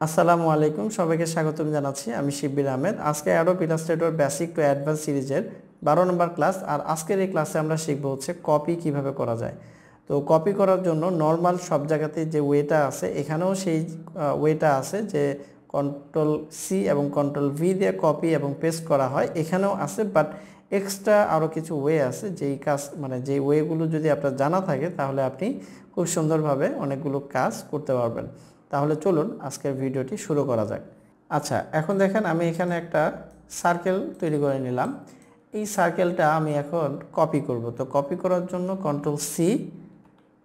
আসসালামু আলাইকুম, সবাইকে স্বাগতম জানাচ্ছি। আমি শিব্বির আহমেদ। আজকে Adobe Illustrator basic to advance সিরিজের 12 নম্বর ক্লাস। আর আজকের এই ক্লাসে আমরা শিখব হচ্ছে কপি কিভাবে করা যায়। তো কপি করার জন্য নর্মাল সব জায়গাতে যে ওয়েটা আছে, এখানেও সেই ওয়েটা আছে যে কন্ট্রোল সি এবং কন্ট্রোল ভি দিয়ে কপি এবং পেস্ট করা হয়, এখানেও আছে। বাট এক্সট্রা আরও কিছু ওয়ে আছে, যেই কাজ যেই ওয়েগুলো যদি আপনার জানা থাকে তাহলে আপনি খুব সুন্দরভাবে অনেকগুলো কাজ করতে পারবেন। তাহলে চলুন আজকের ভিডিওটি শুরু করা যাক। আচ্ছা, এখন দেখেন আমি এখানে একটা সার্কেল তৈরি করে নিলাম। এই সার্কেলটা আমি এখন কপি করব। তো কপি করার জন্য কন্ট্রোল সি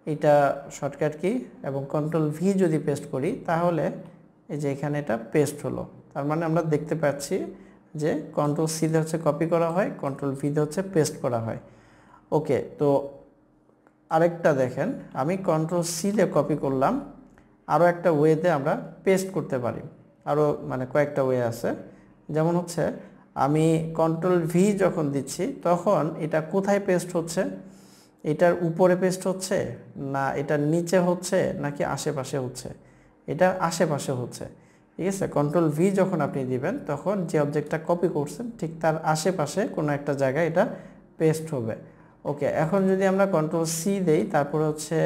এটা শর্টকাট কি, এবং কন্ট্রোল ভি যদি পেস্ট করি তাহলে এই যে এখানে এটা পেস্ট হলো। তার মানে আমরা দেখতে পাচ্ছি যে কন্ট্রোল সিতে হচ্ছে কপি করা হয়, কন্ট্রোল ভিতে হচ্ছে পেস্ট করা হয়। ওকে, তো আরেকটা দেখেন, আমি কন্ট্রোল সিতে কপি করলাম, আরও একটা ওয়েতে আমরা পেস্ট করতে পারি। আরও কয়েকটা ওয়ে আছে। যেমন হচ্ছে আমি কন্ট্রোল ভি যখন দিচ্ছি তখন এটা কোথায় পেস্ট হচ্ছে, এটার উপরে পেস্ট হচ্ছে না এটার নিচে হচ্ছে নাকি আশেপাশে হচ্ছে? এটা আশেপাশে হচ্ছে। ঠিক আছে, কন্ট্রোল ভি যখন আপনি দিবেন তখন যে অবজেক্টটা কপি করছেন ঠিক তার আশেপাশে কোনো একটা জায়গায় এটা পেস্ট হবে। ওকে, এখন যদি আমরা কন্ট্রোল সি দেই, তারপরে হচ্ছে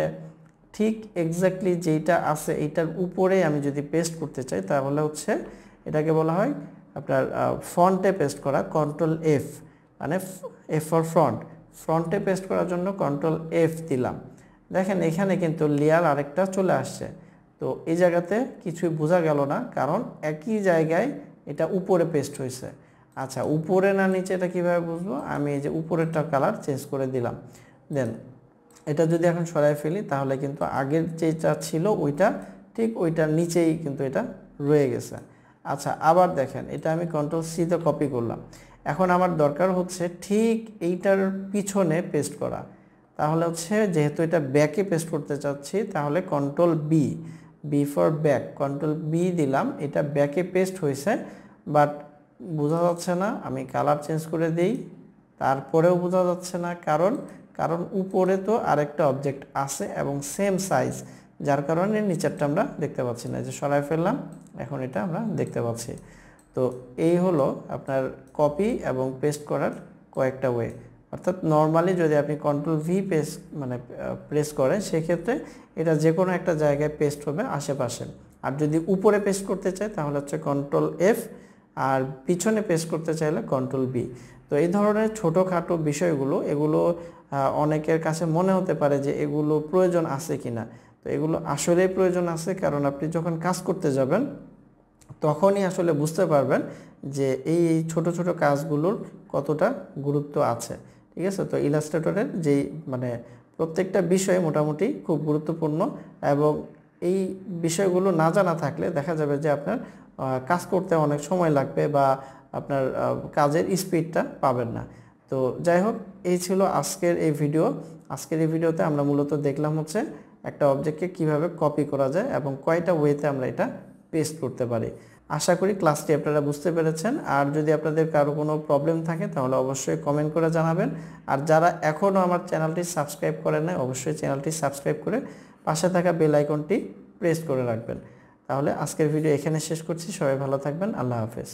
ঠিক এক্স্যাক্টলি যেইটা আছে এইটার উপরে আমি যদি পেস্ট করতে চাই তাহলে হচ্ছে এটাকে বলা হয় আপনার ফ্রন্টে পেস্ট করা, কন্ট্রোল এফ, এফ ফর ফ্রন্টে পেস্ট করার জন্য কন্ট্রোল এফ দিলাম। দেখেন এখানে কিন্তু লেয়ার আরেকটা চলে আসছে। তো এই জায়গাতে কিছুই বোঝা গেল না, কারণ একই জায়গায় এটা উপরে পেস্ট হয়েছে। আচ্ছা, উপরে না নিচে এটা কীভাবে বুঝবো? আমি এই যে উপরেরটা কালার চেঞ্জ করে দিলাম। দেন এটা যদি এখন সরাই ফেলি তাহলে কিন্তু আগের যেটা ছিল ওইটা ঠিক ওইটার নিচেই কিন্তু এটা রয়ে গেছে। আচ্ছা, আবার দেখেন এটা আমি কন্ট্রোল সিতে কপি করলাম। এখন আমার দরকার হচ্ছে ঠিক এইটার পিছনে পেস্ট করা। তাহলে হচ্ছে যেহেতু এটা ব্যাকে পেস্ট করতে চাচ্ছি তাহলে control B, B for back, control B দিলাম। এটা ব্যাকে পেস্ট হয়েছে বাট বোঝা যাচ্ছে না। আমি কালার চেঞ্জ করে দিই, তারপরেও বোঝা যাচ্ছে না। কারণ উপরে তো আরেকটা অবজেক্ট আছে এবং সেম সাইজ, যার কারণে নিচেরটা আমরা দেখতে পাচ্ছি না। যে সরাই ফেললাম, এখন এটা আমরা দেখতে পাচ্ছি। তো এই হলো আপনার কপি এবং পেস্ট করার কয়েকটা ওয়ে। অর্থাৎ নর্মালি যদি আপনি কন্ট্রোল ভি প্রেস করেন সেক্ষেত্রে এটা যে কোনো একটা জায়গায় পেস্ট হবে আশেপাশে। আর যদি উপরে পেস্ট করতে চাই তাহলে হচ্ছে কন্ট্রোল এফ, আর পিছনে পেস্ট করতে চাইলে কন্ট্রোল বি। তো এই ধরনের ছোটোখাটো বিষয়গুলো, এগুলো অনেকের কাছে মনে হতে পারে যে এগুলো প্রয়োজন আছে কিনা। তো এগুলো আসলেই প্রয়োজন আছে, কারণ আপনি যখন কাজ করতে যাবেন তখনই আসলে বুঝতে পারবেন যে এই ছোট ছোট কাজগুলোর কতটা গুরুত্ব আছে। ঠিক আছে, তো ইলাস্ট্রেটরের যেই প্রত্যেকটা বিষয় মোটামুটি খুব গুরুত্বপূর্ণ, এবং এই বিষয়গুলো না জানা থাকলে দেখা যাবে যে আপনার কাজ করতে অনেক সময় লাগবে বা আপনার কাজের স্পিডটা পাবেন না। তো যাই হোক, এই ছিল আজকের এই ভিডিও। আজকের এই ভিডিওতে আমরা মূলত দেখলাম হচ্ছে একটা অবজেক্টকে কিভাবে কপি করা যায় এবং কয়টা ওয়েতে আমরা এটা পেস্ট করতে পারি। আশা করি ক্লাসটি আপনারা বুঝতে পেরেছেন। আর যদি আপনাদের কারো কোনো প্রবলেম থাকে তাহলে অবশ্যই কমেন্ট করে জানাবেন। আর যারা এখনও আমার চ্যানেলটি সাবস্ক্রাইব করেন নাই, অবশ্যই চ্যানেলটি সাবস্ক্রাইব করে পাশে থাকা বেল আইকনটি প্রেস করে রাখবেন। তাহলে আজকের ভিডিও এখানে শেষ করছি। সবাই ভালো থাকবেন। আল্লাহ হাফেজ।